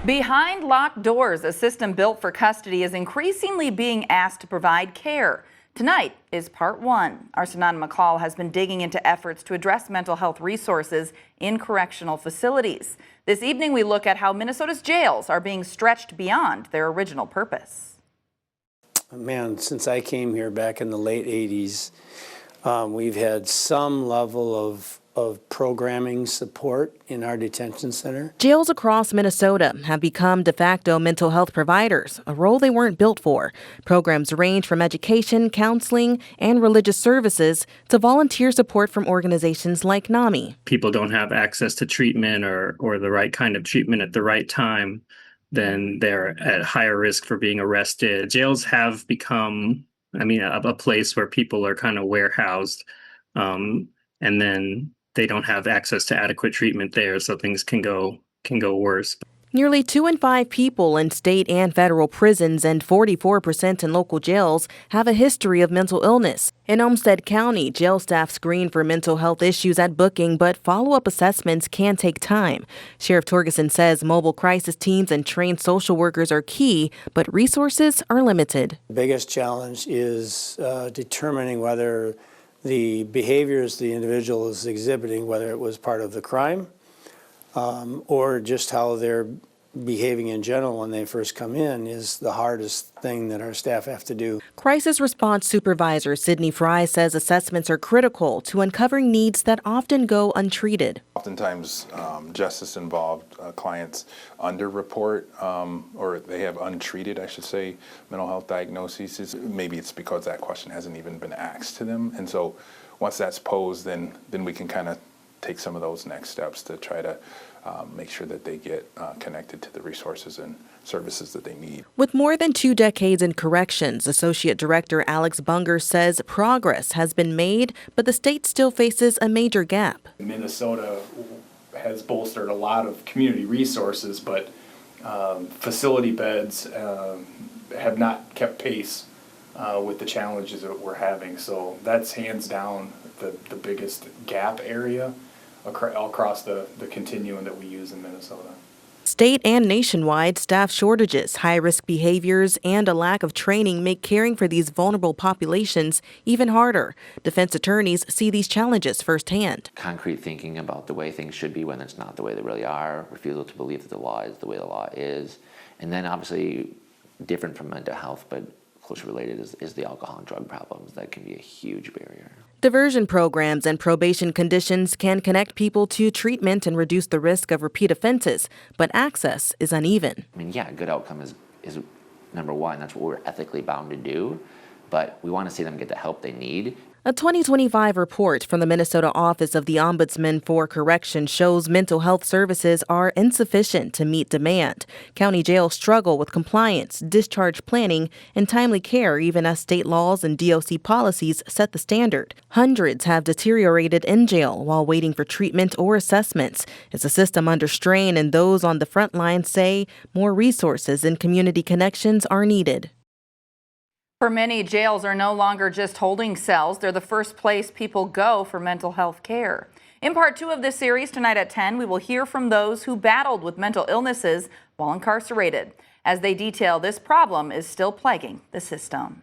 Behind locked doors, a system built for custody is increasingly being asked to provide care. Tonight is part one. Our Sanana McCall has been digging into efforts to address mental health resources in correctional facilities. This evening, we look at how Minnesota's jails are being stretched beyond their original purpose. Man, since I came here back in the late 80s, we've had some level of programming support in our detention center. Jails across Minnesota have become de facto mental health providers, a role they weren't built for. Programs range from education, counseling, and religious services to volunteer support from organizations like NAMI. People don't have access to treatment or the right kind of treatment at the right time, then they're at higher risk for being arrested. Jails have become, a place where people are kind of warehoused, and then they don't have access to adequate treatment there, so things can go worse. Nearly 2 in 5 people in state and federal prisons and 44% in local jails have a history of mental illness. In Olmsted County, jail staff screen for mental health issues at booking, but follow-up assessments can take time. Sheriff Torgerson says mobile crisis teams and trained social workers are key, but resources are limited. The biggest challenge is determining whether the behaviors the individual is exhibiting, whether it was part of the crime or just how they're behaving in general when they first come in, is the hardest thing that our staff have to do. Crisis Response Supervisor Sydney Fry says assessments are critical to uncovering needs that often go untreated. Oftentimes, justice-involved clients underreport or they have untreated, I should say, mental health diagnoses. Maybe it's because that question hasn't even been asked to them. And so once that's posed, then we can kind of take some of those next steps to try to make sure that they get connected to the resources and services that they need. With more than 2 decades in corrections, Associate Director Alex Bunger says progress has been made, but the state still faces a major gap. Minnesota has bolstered a lot of community resources, but facility beds have not kept pace with the challenges that we're having. So that's hands down the biggest gap area across the continuum that we use in Minnesota. State and nationwide, staff shortages, high-risk behaviors, and a lack of training make caring for these vulnerable populations even harder. Defense attorneys see these challenges firsthand. Concrete thinking about the way things should be when it's not the way they really are, refusal to believe that the law is the way the law is, and then obviously different from mental health, but closely related is the alcohol and drug problems. That can be a huge barrier. Diversion programs and probation conditions can connect people to treatment and reduce the risk of repeat offenses, but access is uneven. A good outcome is number one. That's what we're ethically bound to do, but we want to see them get the help they need. A 2025 report from the Minnesota Office of the Ombudsman for Correction shows mental health services are insufficient to meet demand. County jails struggle with compliance, discharge planning, and timely care, even as state laws and DOC policies set the standard. Hundreds have deteriorated in jail while waiting for treatment or assessments. It's a system under strain, and those on the front line say more resources and community connections are needed. For many, jails are no longer just holding cells. They're the first place people go for mental health care. In part 2 of this series, tonight at 10, we will hear from those who battled with mental illnesses while incarcerated, as they detail this problem is still plaguing the system.